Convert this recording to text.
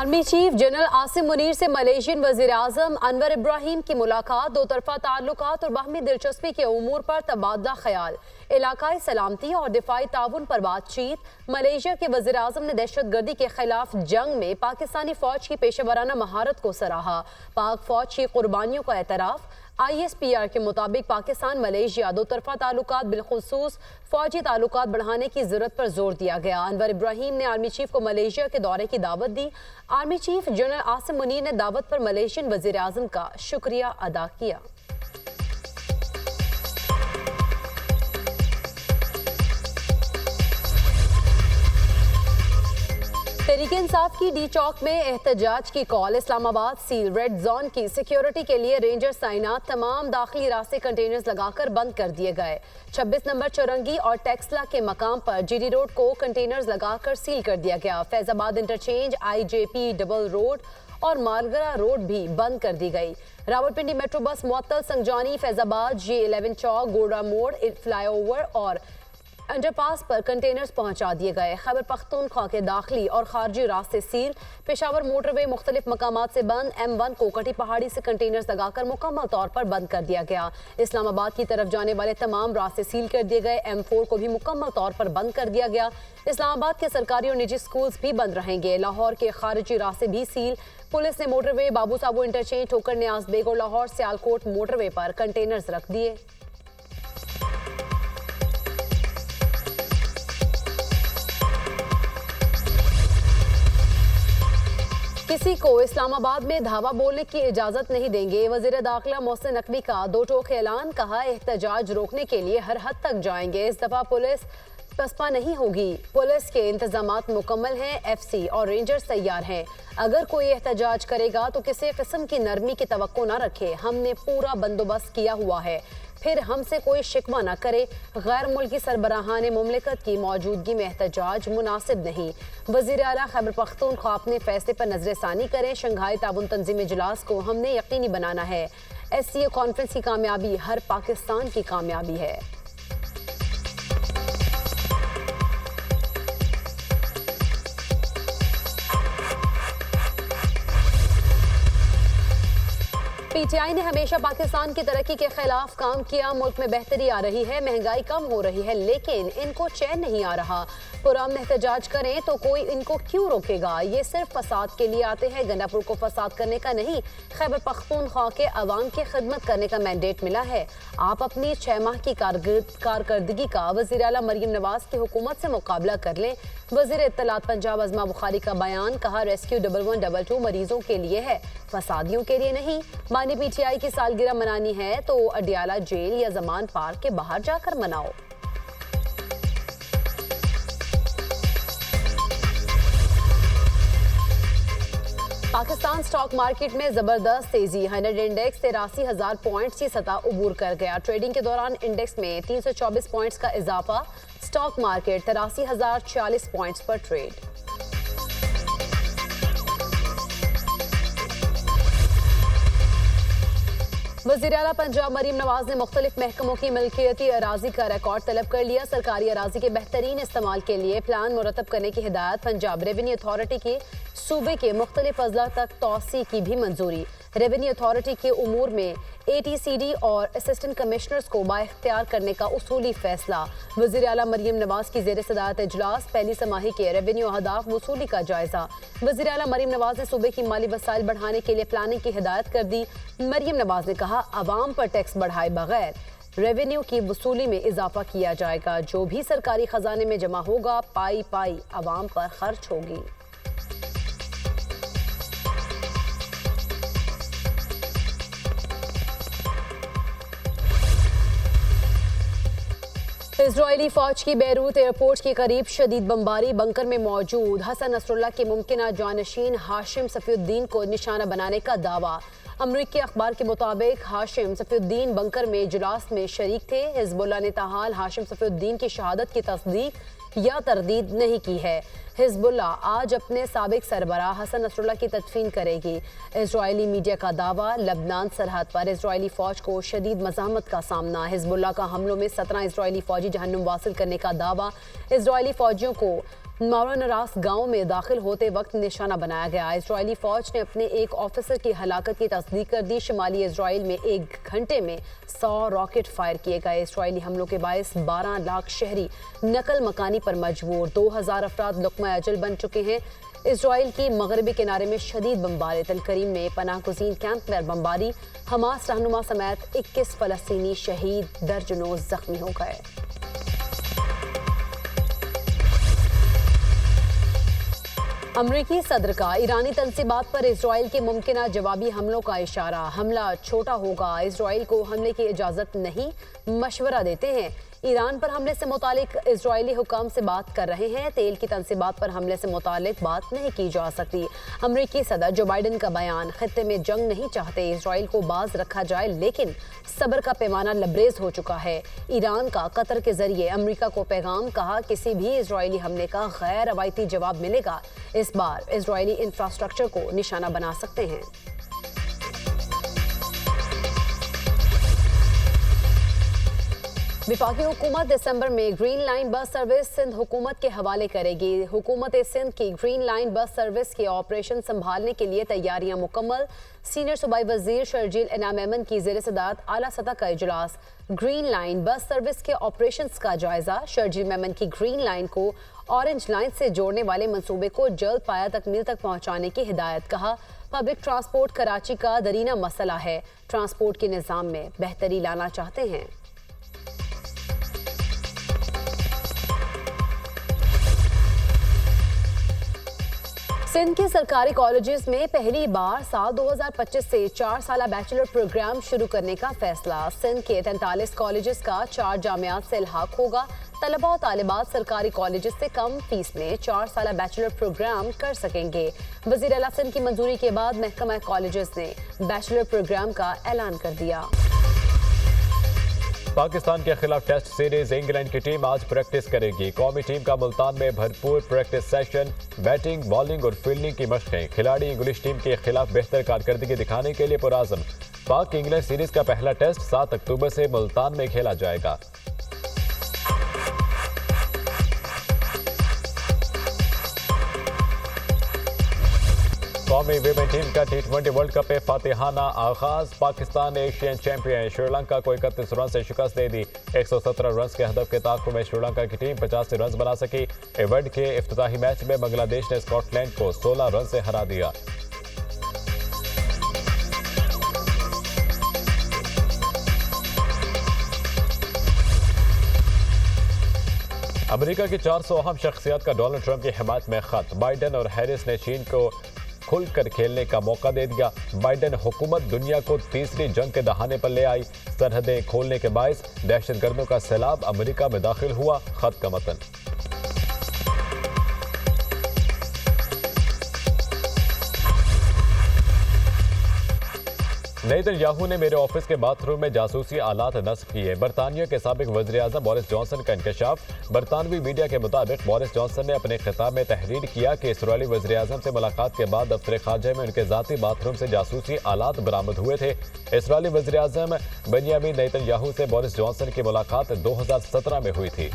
Army chief general Asim Munir से Malaysian वजीर आजम अनवर इब्राहिम की मुलाकात, दो तरफा ताल्लुकात और बाहमी दिलचस्पी के उमूर पर तबादला ख्याल, इलाकाई सलामती और दिफाई ताउन पर बातचीत। मलेशिया के वजीर आजम ने दहशत गर्दी के खिलाफ जंग में पाकिस्तानी फौज की पेशेवराना महारत को सराहा, पाक फौज की कुर्बानियों का एतराफ़। ISPR के मुताबिक पाकिस्तान मलेशिया दो तरफा ताल्लुकात बिलखुसूस फौजी ताल्लुकात बढ़ाने की जरूरत पर जोर दिया गया। अनवर इब्राहिम ने आर्मी चीफ को मलेशिया के दौरे की दावत दी। Army chief general Asim Munir ने दावत पर मलेशियन वजीर आजम का शुक्रिया अदा किया। तहरीक इंसाफ की डी चौक में एहतजाज की call, Islamabad seal, red zone की सिक्योरिटी के लिए रेंजर्स तैनात, तमाम दाखिली रास्ते कंटेनर्स लगाकर बंद कर दिए गए। 26 नंबर चौरंगी और टेक्सला के मकाम पर जीडी रोड को कंटेनर्स लगाकर सील कर दिया गया। Faizabad interchange, IJP double road और मालगरा रोड भी बंद कर दी गई। रावलपिंडी मेट्रो बस मुअत्तल, संजानी, फैजाबाद, J11 चौक, गोड़ा मोड़, फ्लाईओवर और अंडरपास पर कंटेनर्स पहुंचा दिए गए। खैबर पख्तूनख्वा के दाखिली और खारजी रास्ते सील, पेशावर मोटरवे मुख्तलिफ मकामात से बंद। M1 को कटी पहाड़ी से कंटेनर्स लगाकर मुकम्मल तौर पर बंद कर दिया गया। इस्लामाबाद की तरफ जाने वाले तमाम रास्ते सील कर दिए गए। M4 को भी मुकम्मल तौर पर बंद कर दिया गया। इस्लामाबाद के सरकारी और निजी स्कूल्स भी बंद रहेंगे। लाहौर के खारजी रास्ते भी सील। पुलिस ने मोटरवे, बाबू साबू इंटरचेंज, ठोकर न्याज बेग और लाहौर सियालकोट मोटरवे पर कंटेनर्स रख दिए। किसी को इस्लामाबाद में धावा बोलने की इजाजत नहीं देंगे, वजीर दाखिला मोहसिन नकवी का दो टोक ऐलान। कहा, एहतजाज रोकने के लिए हर हद तक जाएंगे, इस दफा पुलिस पसपा नहीं होगी। पुलिस के इंतजामात मुकम्मल हैं, FC और रेंजर्स तैयार हैं। अगर कोई एहतजाज करेगा तो किसी किस्म की नरमी की तवक्को न रखे, हमने पूरा बंदोबस्त किया हुआ है, फिर हमसे कोई शिकवा न करे। गैर मुल्की सरबराहान मुमलिकत की मौजूदगी में एहतजाज मुनासिब नहीं। वज़ीर आला खैबर पख्तूनख्वा अपने फैसले पर नजरसानी करें। शंघाई ताउन तंजीम इजलास को हमने यकीनी बनाना है। SCO कॉन्फ्रेंस की कामयाबी हर पाकिस्तान की कामयाबी है। PTI ने हमेशा पाकिस्तान की तरक्की के खिलाफ काम किया। मुल्क में बेहतरी आ रही है, महंगाई कम हो रही है, लेकिन इनको चैन नहीं आ रहा। पुराम एहतजाज करें तो कोई इनको क्यों रोकेगा? ये सिर्फ फसाद के लिए आते हैं, गंडापुर को फसाद करने का नहीं, खैबर पख्तूनख्वा के अवाम की खिदमत करने का मैंडेट मिला है। आप अपनी 6 माह की कारकर्दगी का वज़ीर आला मरीम नवाज की हुकूमत से मुकाबला कर लें। वज़ीर इत्तलात पंजाब अज़मा बुखारी का बयान। कहा, रेस्क्यू 1122 मरीजों के लिए है, फसादियों के लिए नहीं। मानी PTI की सालगिरह मनानी है तो अडियाला जेल या जमान पार्क के बाहर जाकर मनाओ। पाकिस्तान स्टॉक मार्केट में जबरदस्त तेजी, 100 इंडेक्स 83,000 पॉइंट्स की सतह उबूर कर गया। ट्रेडिंग के दौरान इंडेक्स में 324 पॉइंट्स का इजाफा। स्टॉक मार्केट 83,040 पॉइंट्स पर ट्रेड। वज़ीर आला पंजाब मरीम नवाज ने मुख्तलिफ महकमों की मिल्कियती अराजी का रिकॉर्ड तलब कर लिया। सरकारी अराजी के बेहतरीन इस्तेमाल के लिए प्लान मुरतब करने की हिदायत। पंजाब रेवेन्यू अथॉरिटी की सूबे के मुख्तलिफ अजला तक तोसी की भी मंजूरी। रेवेन्यू अथॉरिटी के उमूर में ATCD और असिस्टेंट कमिश्नर्स को बाइख्तियार करने का उसूली फैसला। वज़ीर आला मरीम नवाज की ज़ेर सदारत इजलास, पहली समाही के रेवेन्यू अहदाफ वसूली का जायजा। वज़ीर आला मरीम नवाज ने सूबे की माली वसाइल बढ़ाने के लिए प्लानिंग की हिदायत कर दी। मरीम नवाज ने कहा, अवाम पर टैक्स बढ़ाए बगैर रेवेन्यू की वसूली में इजाफा किया जाएगा। जो भी सरकारी खजाने में जमा होगा, पाई पाई अवाम पर खर्च होगी। इजरायली फौज की बैरूत एयरपोर्ट के करीब शदीद बमबारी, बंकर में मौजूद हसन नसरुल्लाह के मुमकिन जानशीन हाशिम सफीउद्दीन को निशाना बनाने का दावा। अमरीकी अखबार के मुताबिक हाशिम सफीउद्दीन बंकर में इजलास में शरीक थे। हिजबुल्लाह ने ताहाल हाशिम सफीउद्दीन की शहादत की तस्दीक या तरदीद नहीं की है। हिजबुल्लाह आज अपने साबिक सरबराह हसन नसरुल्लाह की तदफीन करेगी। इजरायली मीडिया का दावा, लबनान सरहद पर इजरायली फौज को शदीद मज़ाहमत का सामना। हिजबुल्लाह का हमलों में 17 इजरायली फौजी जहन्नुम वासिल करने का दावा। इजरायली फौजियों को मारोनरास गांव में दाखिल होते वक्त निशाना बनाया गया। इजरायली फौज ने अपने एक ऑफिसर की हलाकत की तस्दीक कर दी। शुमाली इजराइल में 1 घंटे में 100 रॉकेट फायर किए गए। इजरायली हमलों के बायस 12 लाख शहरी नकल मकानी पर मजबूर। 2000 अफराद लुक़्मा अजल बन चुके हैं। इजराइल की मगरबी किनारे में शदीद बमबारी। तल करीम में पनाह गुज़ीन कैंप में बमबारी। हमास रहनुमा समेत 21 फ़लस्तीनी शहीद, दर्जनों जख्मी हो गए। अमरीकी सदर का ईरानी तंसीबात पर इजराइल के मुमकिना जवाबी हमलों का इशारा। हमला छोटा होगा, इजराइल को हमले की इजाज़त नहीं, मशवरा देते हैं। ईरान पर हमले से मुतालिक इजरायली हुकाम से बात कर रहे हैं। तेल की तंसीबात पर हमले से मुतालिक बात नहीं की जा सकती। अमरीकी सदर जो बाइडन का बयान, खित्ते में जंग नहीं चाहते, इजराइल को बाज रखा जाए, लेकिन सब्र का पैमाना लबरेज हो चुका है। ईरान का कतर के जरिए अमरीका को पैगाम, कहा किसी भी इजरायली हमले का गैर रवायती जवाब मिलेगा। इस बार इजरायली इंफ्रास्ट्रक्चर को निशाना बना सकते हैं। वफाकी हुकूमत दिसंबर में green line bus service Sindh हुकूमत के हवाले करेगी। हुकूमत सिंध की ग्रीन लाइन बस सर्विस के ऑपरेशन संभालने के लिए तैयारियां मुकम्मल। सीनियर सूबाई वजीर शर्जील इनाम मेमन की ज़ेर सदारत आला सतह का इजलास। ग्रीन लाइन बस सर्विस के ऑपरेशंस का जायजा। शर्जील मेमन की ग्रीन लाइन को ऑरेंज लाइन से जोड़ने वाले मंसूबे को जल्द पाया तकमील तक पहुँचाने की हिदायत। कहा पब्लिक ट्रांसपोर्ट कराची का दरीना मसला है, ट्रांसपोर्ट के निज़ाम में बेहतरी लाना चाहते हैं। सिंध के सरकारी कॉलेजेस में पहली बार साल 2025 से 4 साला बैचलर प्रोग्राम शुरू करने का फैसला। सिंध के 43 कॉलेजेस का 4 जामियात से इल्हाक होगा। तलबा और तालिबात सरकारी कॉलेजेस से कम फीस में 4 साला बैचलर प्रोग्राम कर सकेंगे। वज़ीर आला सिंध की मंजूरी के बाद महकमा कॉलेजेस ने बैचलर प्रोग्राम का ऐलान कर दिया। पाकिस्तान के खिलाफ टेस्ट सीरीज इंग्लैंड की टीम आज प्रैक्टिस करेगी। कौमी टीम का मुल्तान में भरपूर प्रैक्टिस सेशन, बैटिंग, बॉलिंग और फील्डिंग की मशकें। खिलाड़ी इंग्लिश टीम के खिलाफ बेहतर कारकर्दगी दिखाने के लिए पुरआज़म। पाक इंग्लैंड सीरीज का पहला टेस्ट 7 अक्टूबर से मुल्तान में खेला जाएगा। कौमी विमेन टीम का T20 वर्ल्ड कप में फातिहाना आगाज। पाकिस्तान एशियन चैंपियन श्रीलंका को 31 रन से शिकस्त दे दी। 117 रन के हदफ के ताक़ुब में श्रीलंका की टीम 85 रन बना सकी। इवेंट के इफ्तिताही मैच में बांग्लादेश ने स्कॉटलैंड को 16 रन से हरा दिया। अमेरिका की 400 अहम शख्सियत का डोनाल्ड ट्रंप की हिमायत में खत। बाइडन और हैरिस ने चीन को खुलकर खेलने का मौका दे दिया। बाइडन हुकूमत दुनिया को तीसरी जंग के दहाने पर ले आई। सरहदें खोलने के बायस दहशतगर्दों का सैलाब अमेरिका में दाखिल हुआ। खत का मतन। नेतन्याहू ने मेरे ऑफिस के बाथरूम में जासूसी आलात नस्ब किए। बरतानिया के साबिक वज़ीर-ए-आज़म बोरिस जॉनसन का इंकशाफ। बरतानवी मीडिया के मुताबिक बोरिस जॉनसन ने अपने खिताब में तहरीर किया कि इसराइली वज़ीर-ए-आज़म से मुलाकात के बाद दफ्तर खारजा में उनके ज़ाती बाथरूम से जासूसी आलात बरामद हुए थे। इसराइली वज़ीर-ए-आज़म बेंयामिन नेतन्याहू से बोरिस जॉनसन की मुलाकात 2017 में हुई थी।